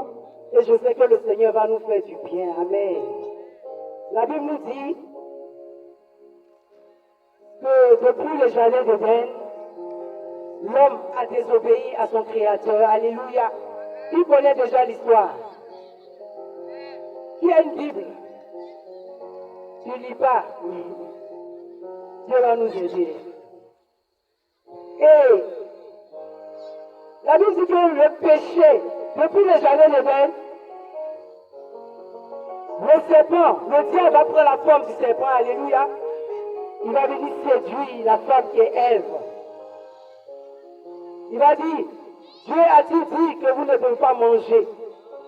nous et je sais que le Seigneur va nous faire du bien. Amen. La Bible nous dit que depuis le jardin d'Éden, l'homme a désobéi à son Créateur. Alléluia. Il connaît déjà l'histoire. Qui a une Bible? Tu ne lis pas? Dieu va nous aider. Et la Bible dit que le péché, depuis le jardin d'Éden, le serpent, le diable va prendre la forme du serpent. Alléluia. Il va venir séduire la femme qui est Ève. Il va dire, Dieu a-t-il dit que vous ne devez pas manger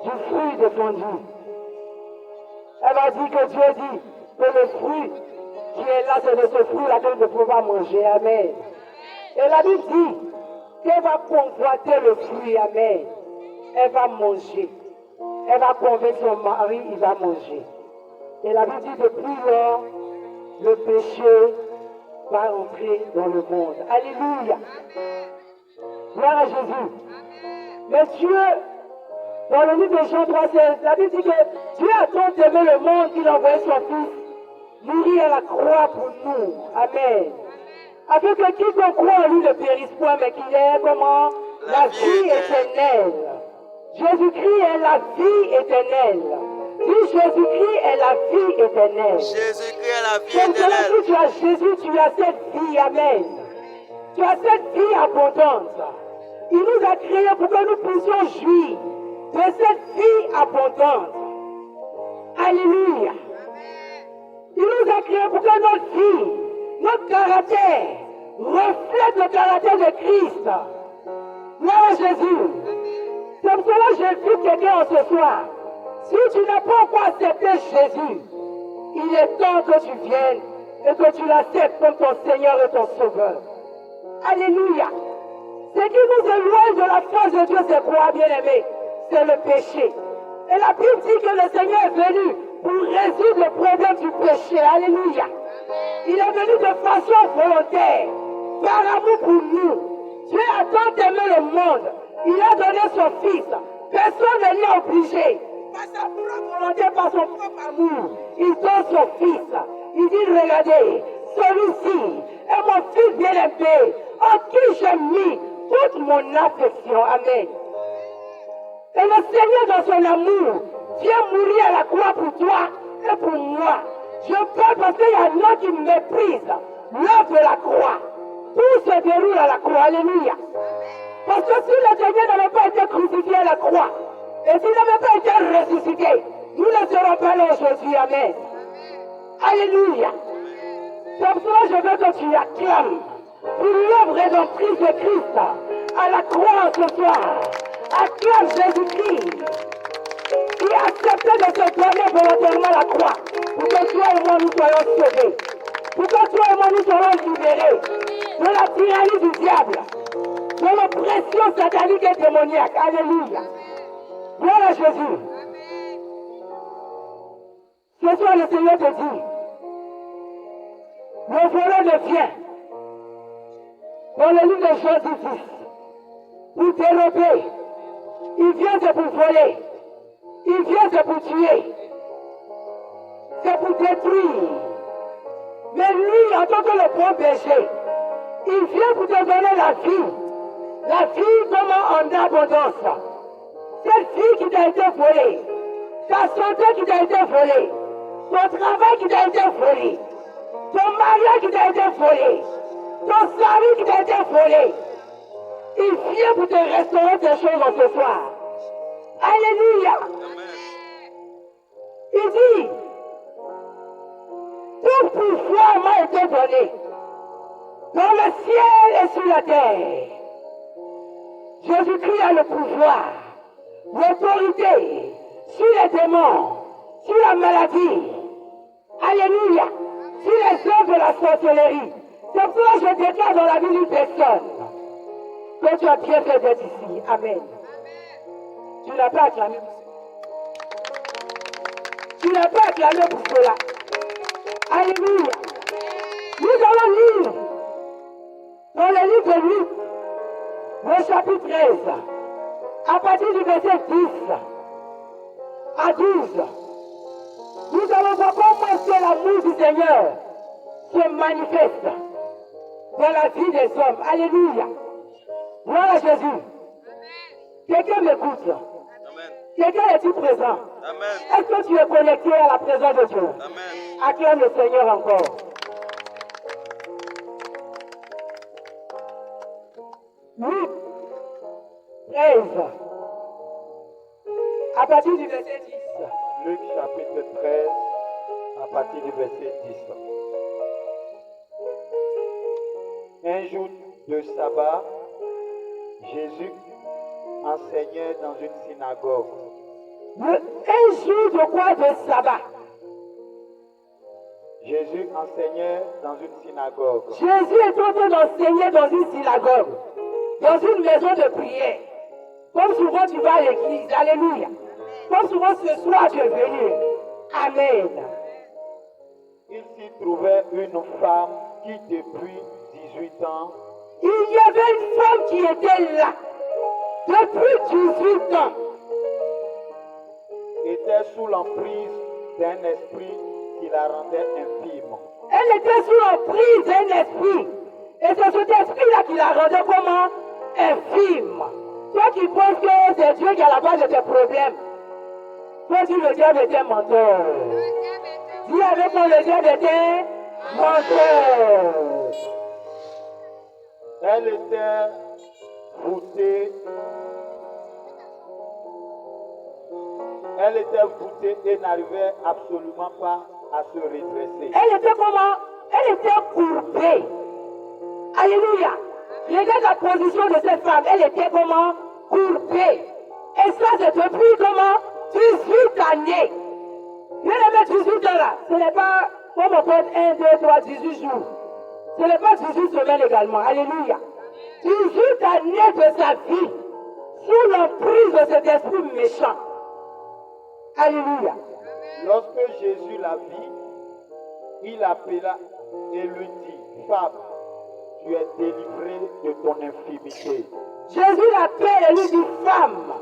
du fruit défendu? Elle va dire que Dieu dit que le fruit qui est là, c'est de ce fruit-là que nous ne pouvons pas manger. Amen. Et la Bible dit qu'elle va convoiter le fruit. Amen. Elle va manger. Elle va convaincre son mari, il va manger. Et la Bible dit depuis lors, le péché va entrer dans le monde. Alléluia. Gloire à Jésus. Mais Dieu, dans le livre de Jean 3,16, la Bible dit que Dieu a tant aimé le monde qu'il a envoyé son Fils mourir à la croix pour nous. Amen. Afin que quiconque croit en lui ne périsse point, mais qu'il ait comment? La vie éternelle. Jésus-Christ est la vie éternelle. Si Jésus-Christ est la vie éternelle. Jésus-Christ est la vie Donc éternelle. si tu as Jésus, tu as cette vie. Amen. Tu as cette vie abondante. Il nous a créés pour que nous puissions jouir de cette vie abondante. Alléluia. Il nous a créés pour que notre vie, notre caractère, reflète le caractère de Christ. Gloire à Jésus. C'est pour cela que j'invite quelqu'un en ce soir. Si tu n'as pas encore accepté Jésus, il est temps que tu viennes et que tu l'acceptes comme ton Seigneur et ton Sauveur. Alléluia. Ce qui nous éloigne de la face de Dieu, c'est quoi, bien-aimé? C'est le péché. Et la Bible dit que le Seigneur est venu pour résoudre le problème du péché. Alléluia. Il est venu de façon volontaire, par amour pour nous. Dieu a tant aimé le monde. Il a donné son Fils. Personne ne l'a obligé. Par sa propre volonté, par son propre amour, il donne son Fils. Il dit, regardez, celui-ci est mon Fils bien-aimé, en qui j'ai mis toute mon affection. Amen. Et le Seigneur, dans son amour, vient mourir à la croix pour toi et pour moi. Je parle parce qu'il y en a qui méprisent l'œuvre de la croix. Tout se déroule à la croix. Alléluia. Parce que si le Seigneur n'avait pas été crucifié à la croix, et s'il n'avait pas été ressuscité, nous ne serons pas là aujourd'hui. Amen. Alléluia. C'est pour cela que je veux que tu acclames pour l'œuvre rédemptrice de Christ à la croix ce soir. Acclame Jésus-Christ qui a accepté de se donner volontairement à la croix pour que toi et moi nous soyons sauvés, pour que toi et moi nous soyons libérés de la tyrannie du diable, de l'oppression satanique et démoniaque. Alléluia. Gloire à Jésus. Ce soir, le Seigneur te dit, le voleur ne vient dans le livre de Jean 10 pour dérober. Il vient c'est pour voler. Il vient c'est pour tuer. C'est pour détruire. Mais lui, en tant que le bon berger, il vient pour te donner la vie. La vie comme en abondance. Cette vie qui t'a été volée, ta santé qui t'a été volée, ton travail qui t'a été volé, ton mariage qui t'a été volé, ton salut qui t'a été volé, il vient pour te restaurer ces choses en ce soir. Alléluia. Il dit, tout pouvoir m'a été donné dans le ciel et sur la terre. Jésus-Christ a le pouvoir, l'autorité sur les démons, sur la maladie. Alléluia. Sur les œuvres de la sorcellerie. C'est pour ça que je déclare dans la vie d'une personne que tu as bien fait d'être ici. Amen. Tu n'as pas acclamé. Tu n'as pas acclamé pour cela. Alléluia. Nous allons lire dans le livre de Luc, le chapitre 13, à partir du verset 10 à 12. Nous allons voir comment est-ce que l'amour du Seigneur se manifeste dans la vie des hommes. Alléluia. Gloire à Jésus. Quelqu'un m'écoute. Quelqu'un est-il présent? Est-ce que tu es connecté à la présence de Dieu? Acclame le Seigneur encore. Luc 13. À partir du verset 10. Luc chapitre 13, à partir du verset 10. Un jour de sabbat, Jésus enseignait dans une synagogue. Un jour de quoi? De sabbat. Jésus enseignait dans une synagogue. Jésus est en train d'enseigner dans une synagogue, dans une maison de prière. Comme souvent tu vas à l'église. Alléluia. Comme souvent ce soir tu es venu. Amen. Il s'y trouvait une femme qui depuis 18 ans Il y avait une femme qui était là depuis 18 ans. était sous l'emprise d'un esprit qui la rendait infime. Elle était sous l'emprise d'un esprit. Et c'est cet esprit-là qui la rendait comment? Infime. Toi qui penses que c'est Dieu qui est à la base de tes problèmes. Toi dis le diable était menteur. Dis avec moi le diable était menteur. Elle était voûtée. Elle était voûtée et n'arrivait absolument pas à se redresser. Elle était comment? Elle était courbée. Alléluia. Regarde la position de cette femme. Elle était comment? Courbée. Et ça, c'est depuis comment? 18 années. Bien aimé, 18 ans là. Ce n'est pas comme on compte 1, 2, 3, 18 jours. Ce n'est pas 18 semaines également. Alléluia. 18 années de sa vie sous l'emprise de cet esprit méchant. Alléluia. Lorsque Jésus la vit, il l'appela et lui dit, femme, tu es délivrée de ton infimité. Jésus l'appelle et lui dit, femme,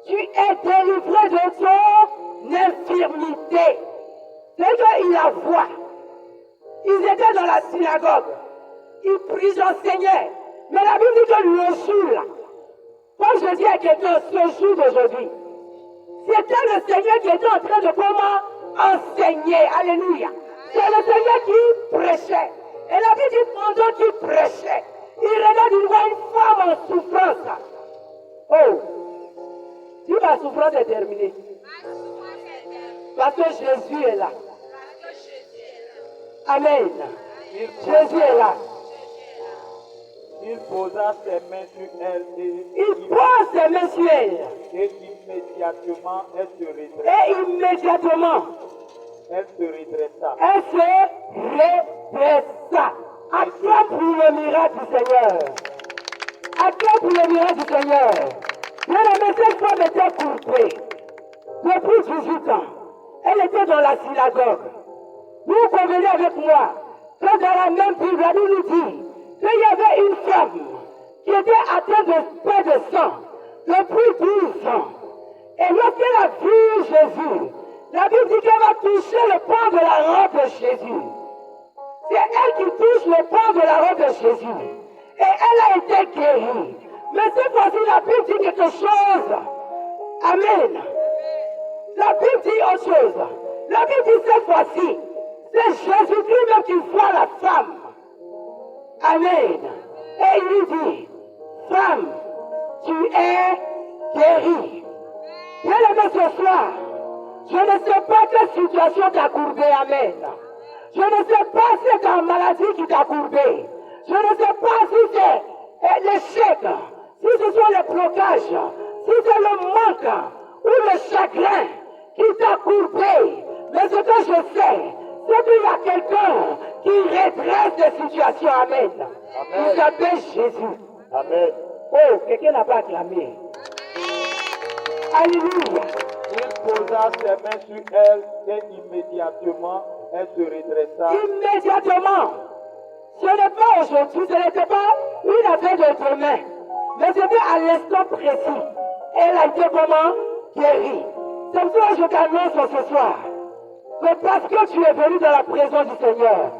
tu es délivrée de ton infirmité. C'est qu'il la voit. Ils étaient dans la synagogue. Ils prient, enseignaient. Mais la Bible dit que le jour là, quand je dis à quelqu'un ce jour d'aujourd'hui, c'était le Seigneur qui était en train de comment enseigner. Alléluia. C'est le Seigneur qui prêchait. Et la Bible dit pendant qu'il prêchait, il regarde, il voit une femme en souffrance. Oh, si ma souffrance est terminée, parce que Jésus est là. Amen. Jésus est là. Il posa ses mains sur elle Il pose ses mains sur elle. et immédiatement elle se redressa. Et immédiatement, Elle se redressa. elle se redressa. Acclame pour le miracle du Seigneur. Acclame pour le miracle du Seigneur. Bien aimé, cette femme était courbée. Depuis 18 ans, elle était dans la synagogue. Vous convenez avec moi, que dans la même Bible, la Bible nous dit qu'il y avait une femme qui était atteinte de perte de sang depuis 12 ans. Et lorsqu'elle a vu Jésus, la Bible dit qu'elle va toucher le pan de la robe de Jésus. C'est elle qui touche le pan de la robe de Jésus. Et elle a été guérie. Mais cette fois-ci, la Bible dit quelque chose. Amen. La Bible dit autre chose. La Bible dit cette fois-ci, c'est Jésus lui-même qui voit la femme. Amen. Et il lui dit, femme, tu es guérie. Bien aimé ce soir, je ne sais pas quelle situation t'a courbé. Amen. Je ne sais pas si c'est ta maladie qui t'a courbé. Je ne sais pas si c'est l'échec, si ce sont les blocages, si c'est le manque ou le chagrin qui t'a courbé. Mais ce que je sais, c'est qu'il y a quelqu'un qui redresse des situations. Amen. Il s'appelle Jésus. Amen. Oh, quelqu'un n'a pas acclamé. Alléluia. Il posa ses mains sur elle et immédiatement elle se redressa. Immédiatement. Ce n'est pas aujourd'hui, ce n'était pas une affaire de demain, mais c'était à l'instant précis. Elle a été comment? Guérie. C'est pour ça que je t'annonce ce soir que parce que tu es venu dans la présence du Seigneur,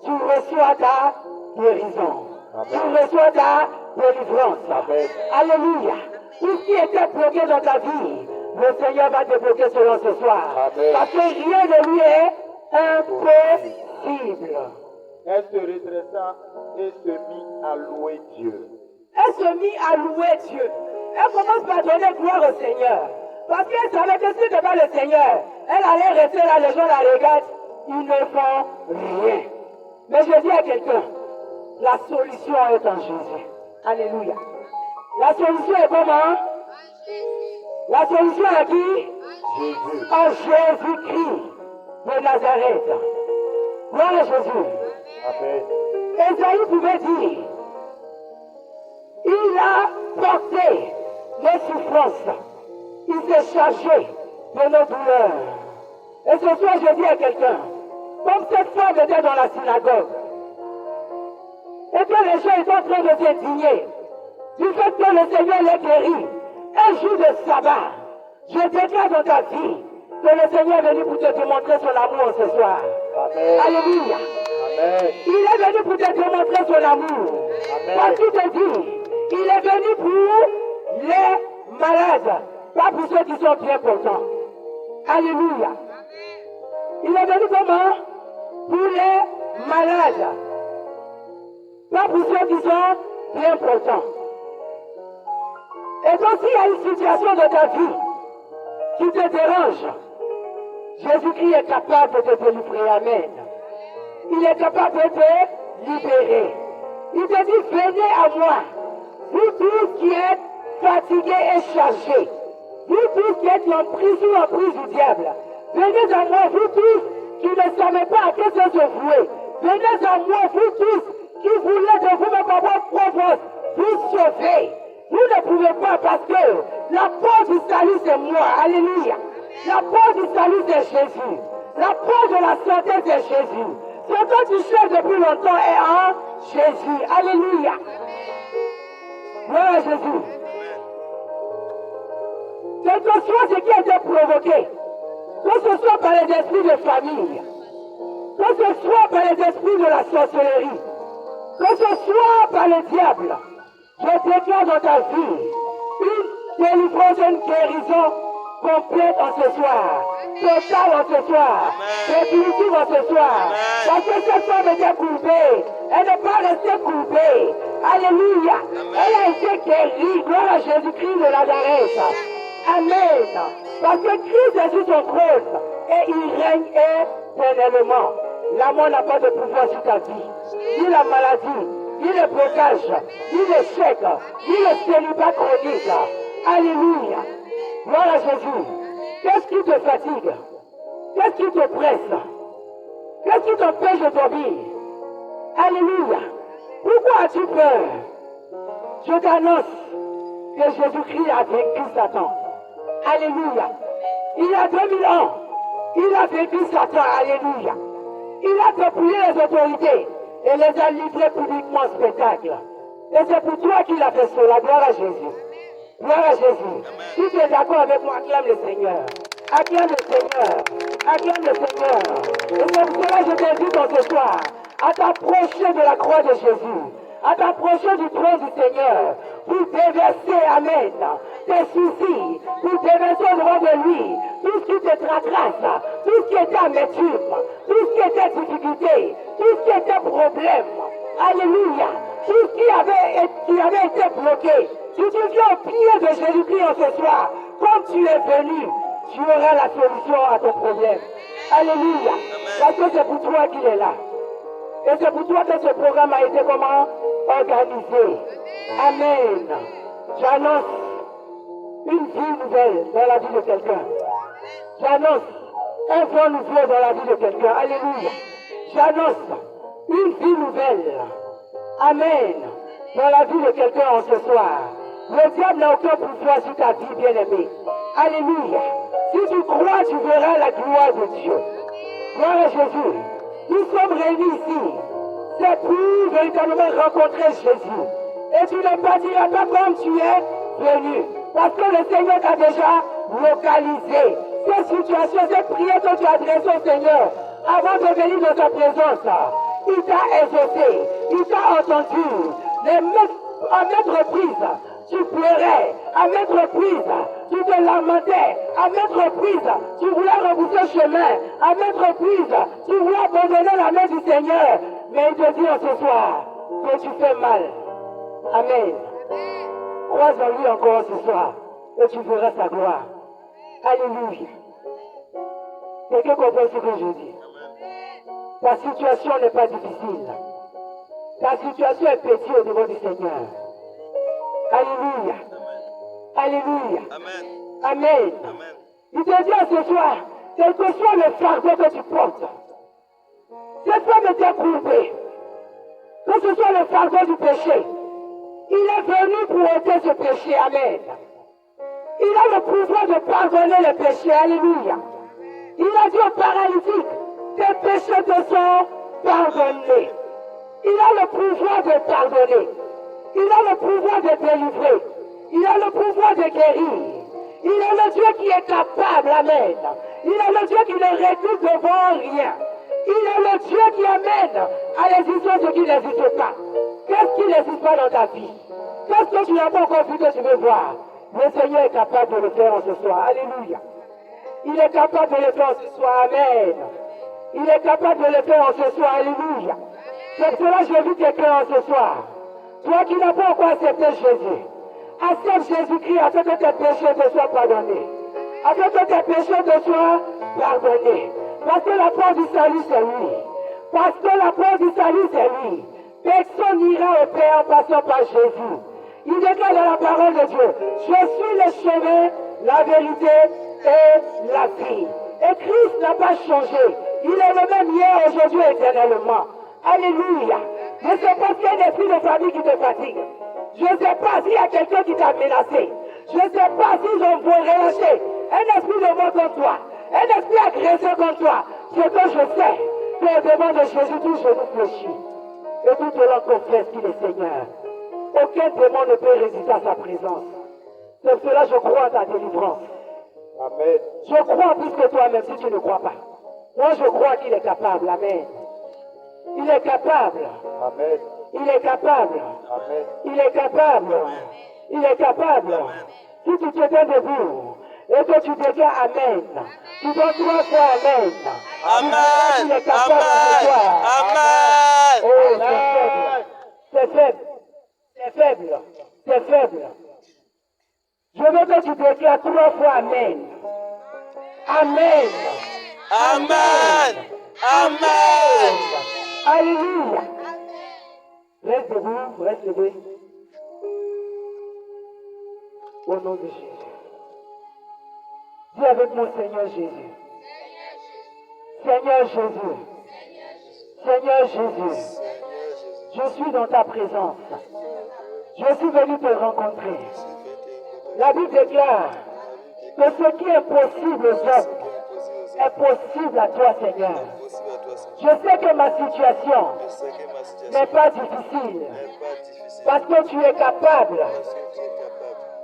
tu reçois ta guérison. Amen. Tu reçois ta délivrance. Amen. Alléluia. Tout ce qui était bloqué dans ta vie, le Seigneur va débloquer cela ce soir. Amen. Parce que rien de lui est impossible. Elle se redressa et se mit à louer Dieu. Elle se mit à louer Dieu. Elle commence par donner gloire au Seigneur. Parce qu'elle savait que si c'était pas le Seigneur, elle allait rester là, les gens la regardent, ils ne font rien. Mais je dis à quelqu'un, la solution est en Jésus. Alléluia. La solution est comment? La solution est qui? Jésus. En Jésus-Christ de Nazareth. Gloire à Jésus. Amen. Esaïe pouvait dire, il a porté les souffrances, il s'est chargé de nos douleurs. Et ce soir, je dis à quelqu'un, comme cette femme était dans la synagogue, et que les gens étaient en train de s'indigner du fait que le Seigneur l'ait guéri, un jour de sabbat, je déclare dans ta vie que le Seigneur est venu pour te démontrer son amour ce soir. Amen. Alléluia. Amen. Il est venu pour te démontrer son amour. Amen. Parce qu'il te dit, il est venu pour les malades, pas pour ceux qui sont bien portants. Alléluia. Il est venu comment? Pour les malades, pas pour ceux qui sont bien portants. Et donc s'il y a une situation de ta vie qui te dérange, Jésus-Christ est capable de te délivrer. Amen. Il est capable de te libérer. Il te dit, venez à moi, vous tous qui êtes fatigués et chargés, vous tous qui êtes en prise du diable. Venez à moi, vous tous qui ne savez pas à quel sens se vouer. Venez à moi, vous tous qui voulez de vous-même par votre propre vous sauver. Vous ne pouvez pas parce que la porte du salut c'est moi. Alléluia. La porte du salut c'est Jésus. La porte de la santé c'est Jésus. Ce que tu cherches depuis longtemps est en Jésus. Alléluia. Gloire à Jésus. Quel que soit ce qui a été provoqué, que ce soit par les esprits de famille, que ce soit par les esprits de la sorcellerie, que ce soit par le diable, je déclare dans ta vie une délivrance, une guérison complète en ce soir, totale en ce soir, définitive en ce soir. Parce que cette femme était coupée, elle n'est pas restée coupée. Alléluia. Elle a été guérie. Gloire à Jésus-Christ de Nazareth. Amen. Parce que Christ est sur son trône et il règne éternellement. La mort n'a pas de pouvoir sur ta vie, ni la maladie, ni le blocage, ni l'échec, ni le célibat chronique. Alléluia. Gloire à Jésus. Qu'est-ce qui te fatigue? Qu'est-ce qui te presse? Qu'est-ce qui t'empêche de dormir? Alléluia. Pourquoi as-tu peur? Je t'annonce que Jésus-Christ a vaincu Satan. Alléluia. Il y a 2000 ans, il a vaincu Satan. Alléluia. Il a dépouillé les autorités et les a livrés publiquement en spectacle. Et c'est pour toi qu'il a fait cela. Gloire à Jésus. Gloire à Jésus. Si tu es d'accord avec moi, acclame le Seigneur. Acclame le Seigneur. Acclame le Seigneur. Et c'est pour cela que je t'invite dans ce soir à t'approcher de la croix de Jésus, à t'approcher du trône du Seigneur, pour déverser, amen, tes soucis, pour déverser devant de lui tout ce qui te tracasse, tout ce qui était amertume, tout ce qui était difficulté, tout ce qui était problème. Alléluia. Tout ce qui avait été bloqué, si tu viens au pied de Jésus-Christ en ce soir, comme tu es venu, tu auras la solution à ton problème. Alléluia. Parce que c'est pour toi qu'il est là. Et c'est pour toi que ce programme a été comment? Organisé. Amen. J'annonce une vie nouvelle dans la vie de quelqu'un. J'annonce un vent nouveau dans la vie de quelqu'un. Alléluia. J'annonce une vie nouvelle. Amen. Dans la vie de quelqu'un en ce soir. Le diable n'a aucun pouvoir sur ta vie, bien-aimé. Alléluia. Si tu crois, tu verras la gloire de Dieu. Gloire à Jésus. Nous sommes réunis ici. C'est pour véritablement rencontrer Jésus. Et tu ne partiras pas comme tu es venu. Parce que le Seigneur t'a déjà localisé. cette situation, cette prière que tu as adressée au Seigneur, avant de venir dans sa présence, il t'a exaucé, il t'a entendu. À maintes reprises, tu pleurais, à maintes reprises, tu te lamentais, à maintes reprises, tu voulais repousser le chemin, à maintes reprises, tu voulais abandonner la main du Seigneur. Mais il te dit en ce soir que tu fais mal. Amen. Crois en lui encore ce soir et tu verras sa gloire. Alléluia. Quelqu'un comprend ce que je dis? Ta situation n'est pas difficile. Ta situation est petite au niveau du Seigneur. Alléluia. Alléluia. Amen. Amen. Amen. Il te dit ce soir, quel que soit le fardeau que tu portes, cette femme était courbée. Que ce soit le fardeau du péché, il est venu pour ôter ce péché. Amen. Il a le pouvoir de pardonner le péché. Alléluia. Il a dit au paralytique, tes péchés te sont pardonnés. Il a le pouvoir de pardonner. Il a le pouvoir de délivrer. Il a le pouvoir de guérir. Il est le Dieu qui est capable. Amen. Il est le Dieu qui ne réduit devant rien. Il est le Dieu qui amène à l'existence ce qui n'existe pas. Qu'est-ce qui n'existe pas dans ta vie? Qu'est-ce que tu n'as pas encore vu que tu veux voir? Le Seigneur est capable de le faire en ce soir. Alléluia. Il est capable de le faire en ce soir. Amen. Il est capable de le faire en ce soir. Alléluia. C'est cela que je vis quelqu'un en ce soir. Toi qui n'as pas encore accepté Jésus, accepte Jésus-Christ afin que tes péchés te soient pardonnés. Afin que tes péchés te soient pardonnés. Parce que la porte du salut, c'est lui. Parce que la porte du salut, c'est lui. Personne n'ira au Père en passant par Jésus. Il déclare dans la parole de Dieu, je suis le chemin, la vérité et la vie. Et Christ n'a pas changé. Il est le même hier, aujourd'hui, éternellement. Alléluia. Je ne sais pas s'il y a un esprit de famille qui te fatigue. Je ne sais pas s'il y a quelqu'un qui t'a menacé. Je ne sais pas s'ils ont relâché un esprit de mort contre toi. Un esprit agresseur contre toi. Ce que je sais, que devant de Jésus, tout genou fléchit. Et tout le monde confesse qu'il est Seigneur. Aucun démon ne peut résister à sa présence. C'est cela que je crois en ta délivrance. Amen. Je crois plus que toi-même si tu ne crois pas. Moi, je crois qu'il est capable. Amen. Il est capable. Amen. Il est capable. Amen. Il est capable. Il est capable. Si tu te tiens debout et que tu déclares Amen, tu dois 3 fois Amen. Amen. Il est capable de toi. Amen. Oh, c'est faible. C'est faible. C'est faible. Je veux que tu déclares 3 fois Amen. Amen. Amen. Amen. Alléluia. Reste debout, reste debout. Au nom de Jésus. Dis avec mon Seigneur Jésus. Seigneur Jésus. Seigneur Jésus. Je suis dans ta présence. Je suis venu te rencontrer. La Bible déclare que ce qui est possible aux hommes est possible à toi, Seigneur. Je sais que ma situation n'est pas difficile parce que tu es capable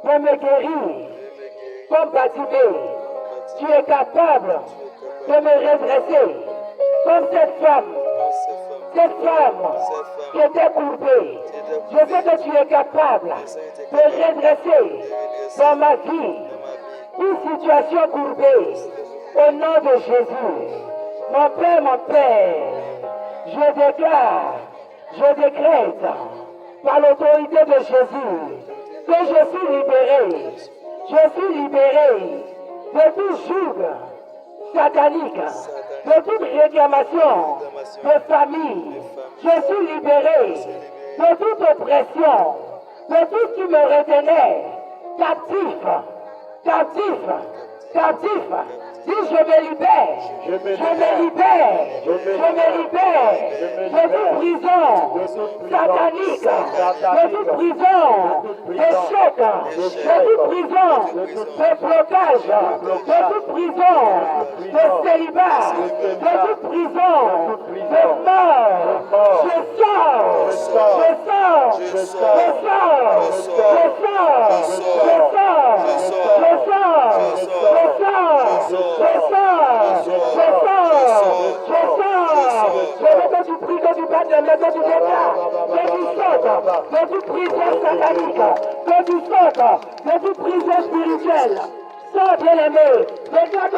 de me guérir comme Bartimée. Tu es capable de me redresser comme cette femme qui était courbée. Je sais que tu es capable de redresser dans ma vie une situation courbée au nom de Jésus. Mon Père, je déclare, je décrète par l'autorité de Jésus que je suis libéré. Je suis libéré de tout joug satanique, de toute réclamation de famille. Je suis libéré de toute oppression, de tout ce qui me retenait captif, captif, captif. Dis, je me libère, je me libère, je me libère de toute prison satanique, de toute prison d'échec, de toute prison de blocage, de toute prison de célibat, de toute prison de mort. Je sors, je sors, je sors, je sors, je sors, je sors, je sors, je sors. Quand tu pries, quand tu parles de l'aide, quand tu déclares, quand tu sautes, quand tu prison satanique, quand tu sautes, quand tu prison spirituelle, sors bien aimé, déclare